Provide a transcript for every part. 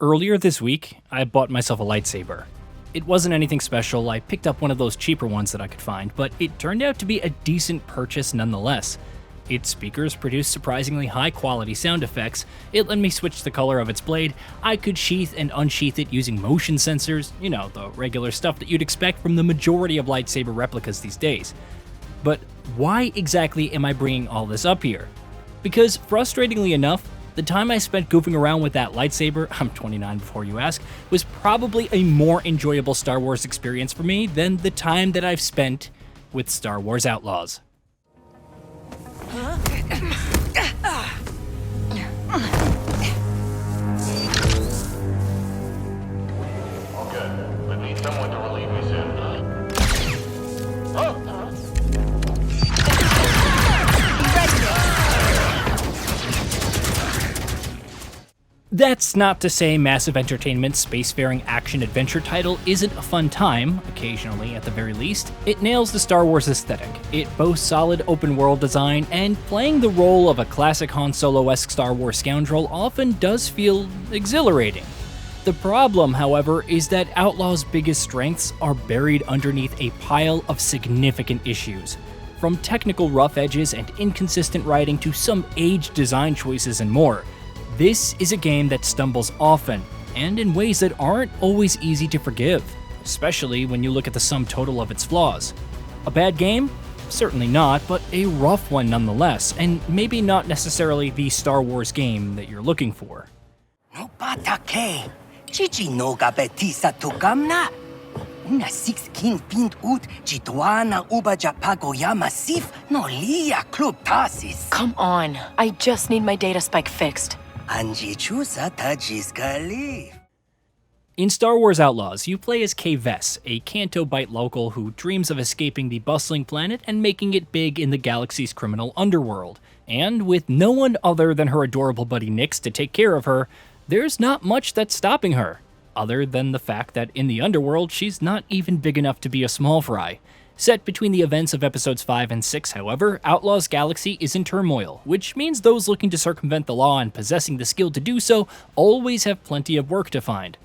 Earlier this week, I bought myself a lightsaber. It wasn't anything special, I picked up one of those cheaper ones that I could find, but it turned out to be a decent purchase nonetheless. Its speakers produced surprisingly high quality sound effects, it let me switch the color of its blade, I could sheath and unsheath it using motion sensors, the regular stuff that you'd expect from the majority of lightsaber replicas these days. But why exactly am I bringing all this up here? Because frustratingly enough, the time I spent goofing around with that lightsaber, I'm 29 before you ask, was probably a more enjoyable Star Wars experience for me than the time that I've spent with Star Wars Outlaws. Okay, we need someone to relieve me soon. That's not to say Massive Entertainment's spacefaring action-adventure title isn't a fun time, occasionally at the very least. It nails the Star Wars aesthetic, it boasts solid open-world design, and playing the role of a classic Han Solo-esque Star Wars scoundrel often does feel exhilarating. The problem, however, is that Outlaw's biggest strengths are buried underneath a pile of significant issues. From technical rough edges and inconsistent writing to some aged design choices and more. This is a game that stumbles often, and in ways that aren't always easy to forgive, especially when you look at the sum total of its flaws. A bad game? Certainly not, but a rough one nonetheless, and maybe not necessarily the Star Wars game that you're looking for. No patake, chichi no gabetisa tugamna. Una 16 pint ut jituana ubaja pagoyama sif no lia club tasis. Come on, I just need my data spike fixed. In Star Wars Outlaws, you play as Kay Vess, a Canto Bight local who dreams of escaping the bustling planet and making it big in the galaxy's criminal underworld. And with no one other than her adorable buddy Nix to take care of her, there's not much that's stopping her, other than the fact that in the underworld she's not even big enough to be a small fry. Set between the events of episodes 5 and 6, however, Outlaw's galaxy is in turmoil, which means those looking to circumvent the law and possessing the skill to do so always have plenty of work to find.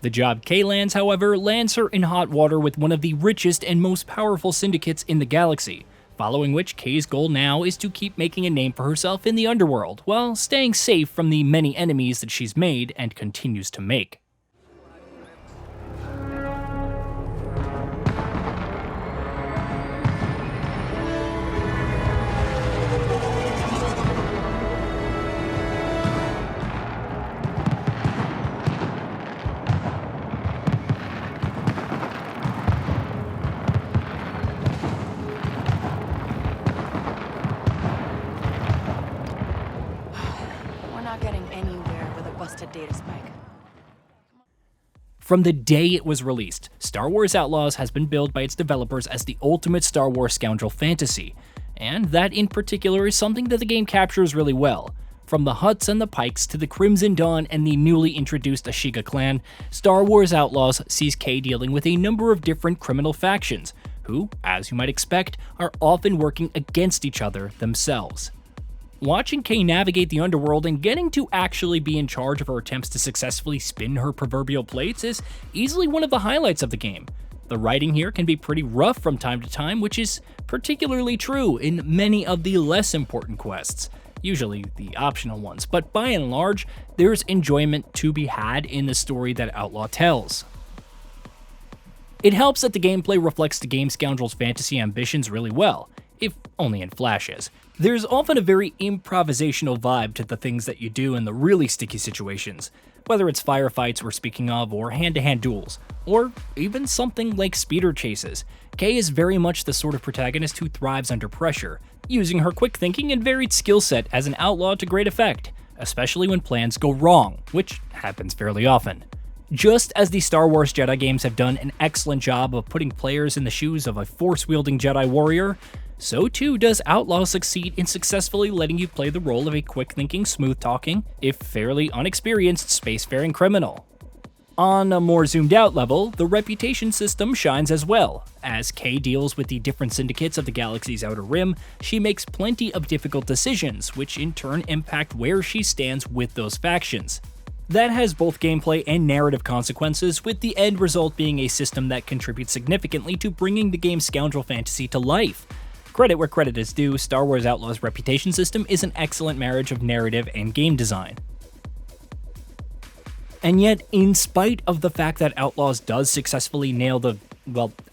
The job Kay lands, however, lands her in hot water with one of the richest and most powerful syndicates in the galaxy, following which Kay's goal now is to keep making a name for herself in the underworld, while staying safe from the many enemies that she's made and continues to make. Data spike. From the day it was released, Star Wars Outlaws has been billed by its developers as the ultimate Star Wars scoundrel fantasy, and that in particular is something that the game captures really well. From the Hutts and the Pikes to the Crimson Dawn and the newly introduced Ashiga clan, Star Wars Outlaws sees Kay dealing with a number of different criminal factions, who, as you might expect, are often working against each other themselves. Watching Kay navigate the underworld and getting to actually be in charge of her attempts to successfully spin her proverbial plates is easily one of the highlights of the game. The writing here can be pretty rough from time to time, which is particularly true in many of the less important quests, usually the optional ones, but by and large, there's enjoyment to be had in the story that Outlaw tells. It helps that the gameplay reflects the game Scoundrel's fantasy ambitions really well, if only in flashes. There's often a very improvisational vibe to the things that you do in the really sticky situations, whether it's firefights we're speaking of or hand-to-hand duels, or even something like speeder chases. Kay is very much the sort of protagonist who thrives under pressure, using her quick thinking and varied skill set as an outlaw to great effect, especially when plans go wrong, which happens fairly often. Just as the Star Wars Jedi games have done an excellent job of putting players in the shoes of a force-wielding Jedi warrior, so too does Outlaw succeed in successfully letting you play the role of a quick-thinking, smooth-talking, if fairly unexperienced spacefaring criminal. On a more zoomed-out level, the reputation system shines as well. As Kay deals with the different syndicates of the galaxy's outer rim, she makes plenty of difficult decisions, which in turn impact where she stands with those factions. That has both gameplay and narrative consequences, with the end result being a system that contributes significantly to bringing the game's scoundrel fantasy to life. Credit where credit is due, Star Wars Outlaws' reputation system is an excellent marriage of narrative and game design. And yet, in spite of the fact that Outlaws does successfully nail the,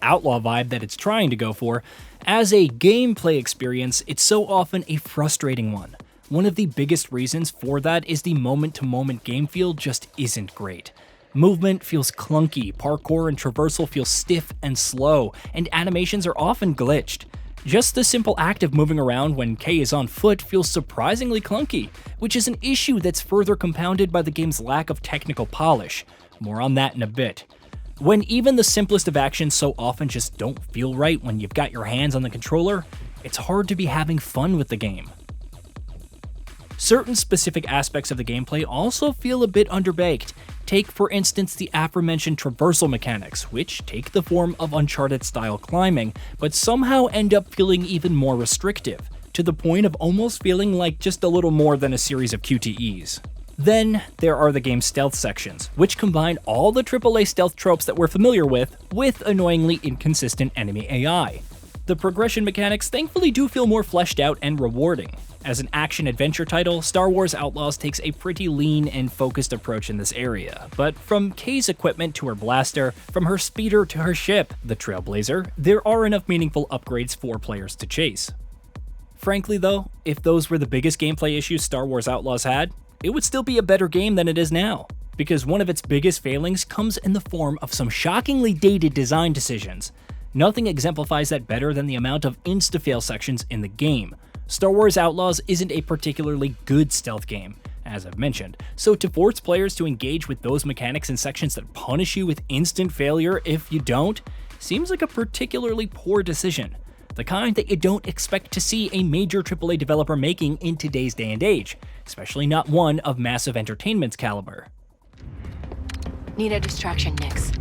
outlaw vibe that it's trying to go for, as a gameplay experience, it's so often a frustrating one. One of the biggest reasons for that is the moment-to-moment game feel just isn't great. Movement feels clunky, parkour and traversal feel stiff and slow, and animations are often glitched. Just the simple act of moving around when Kay is on foot feels surprisingly clunky, which is an issue that's further compounded by the game's lack of technical polish. More on that in a bit. When even the simplest of actions so often just don't feel right when you've got your hands on the controller, it's hard to be having fun with the game. Certain specific aspects of the gameplay also feel a bit underbaked. Take, for instance, the aforementioned traversal mechanics, which take the form of Uncharted-style climbing, but somehow end up feeling even more restrictive, to the point of almost feeling like just a little more than a series of QTEs. Then, there are the game's stealth sections, which combine all the AAA stealth tropes that we're familiar with annoyingly inconsistent enemy AI. The progression mechanics thankfully do feel more fleshed out and rewarding. As an action-adventure title, Star Wars Outlaws takes a pretty lean and focused approach in this area, but from Kay's equipment to her blaster, from her speeder to her ship, the Trailblazer, there are enough meaningful upgrades for players to chase. Frankly though, if those were the biggest gameplay issues Star Wars Outlaws had, it would still be a better game than it is now, because one of its biggest failings comes in the form of some shockingly dated design decisions. Nothing exemplifies that better than the amount of insta-fail sections in the game. Star Wars Outlaws isn't a particularly good stealth game, as I've mentioned, so to force players to engage with those mechanics and sections that punish you with instant failure if you don't, seems like a particularly poor decision. The kind that you don't expect to see a major AAA developer making in today's day and age, especially not one of massive entertainment's caliber. Need a distraction, Nix.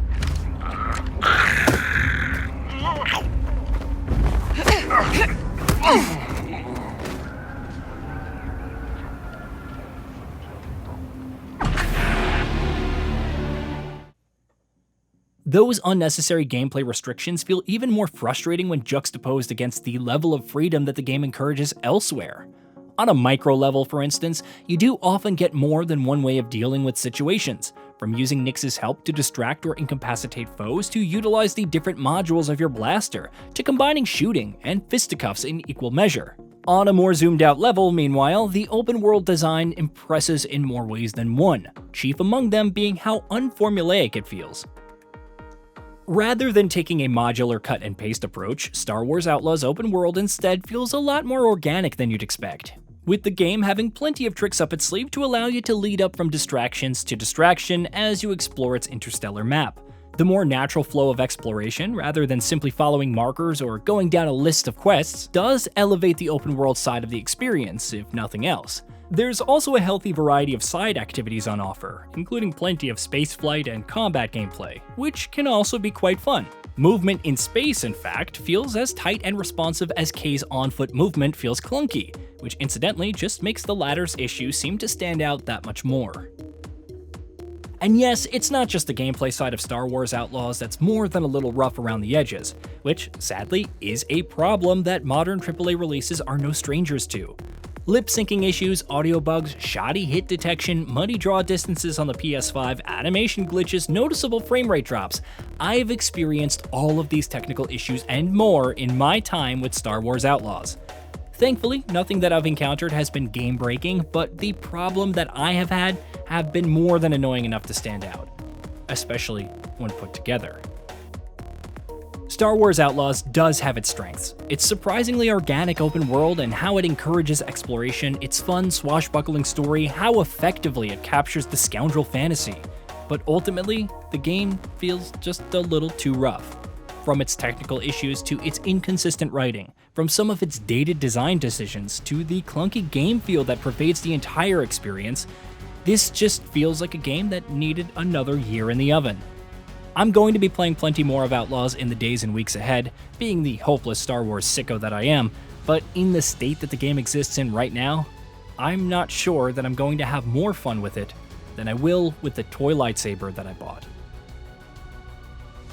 Those unnecessary gameplay restrictions feel even more frustrating when juxtaposed against the level of freedom that the game encourages elsewhere. On a micro level, for instance, you do often get more than one way of dealing with situations, from using Nix's help to distract or incapacitate foes to utilize the different modules of your blaster, to combining shooting and fisticuffs in equal measure. On a more zoomed out level, meanwhile, the open world design impresses in more ways than one, chief among them being how unformulaic it feels. Rather than taking a modular cut and paste approach, Star Wars Outlaws open world instead feels a lot more organic than you'd expect, with the game having plenty of tricks up its sleeve to allow you to lead up from distractions to distraction as you explore its interstellar map. The more natural flow of exploration, rather than simply following markers or going down a list of quests, does elevate the open world side of the experience, if nothing else. There's also a healthy variety of side activities on offer, including plenty of spaceflight and combat gameplay, which can also be quite fun. Movement in space, in fact, feels as tight and responsive as Kay's on-foot movement feels clunky, which incidentally just makes the latter's issue seem to stand out that much more. And yes, it's not just the gameplay side of Star Wars Outlaws that's more than a little rough around the edges, which, sadly, is a problem that modern AAA releases are no strangers to. Lip syncing issues, audio bugs, shoddy hit detection, muddy draw distances on the PS5, animation glitches, noticeable frame rate drops. I've experienced all of these technical issues and more in my time with Star Wars Outlaws. Thankfully, nothing that I've encountered has been game-breaking, but the problem that I have had have been more than annoying enough to stand out, especially when put together. Star Wars Outlaws does have its strengths. Its surprisingly organic open world and how it encourages exploration, its fun, swashbuckling story, how effectively it captures the scoundrel fantasy. But ultimately, the game feels just a little too rough. From its technical issues to its inconsistent writing, from some of its dated design decisions to the clunky game feel that pervades the entire experience, this just feels like a game that needed another year in the oven. I'm going to be playing plenty more of Outlaws in the days and weeks ahead, being the hopeless Star Wars sicko that I am, but in the state that the game exists in right now, I'm not sure that I'm going to have more fun with it than I will with the toy lightsaber that I bought.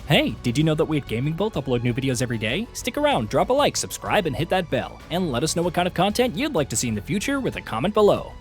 Hey, did you know that we at GamingBolt upload new videos every day? Stick around, drop a like, subscribe, and hit that bell. And let us know what kind of content you'd like to see in the future with a comment below.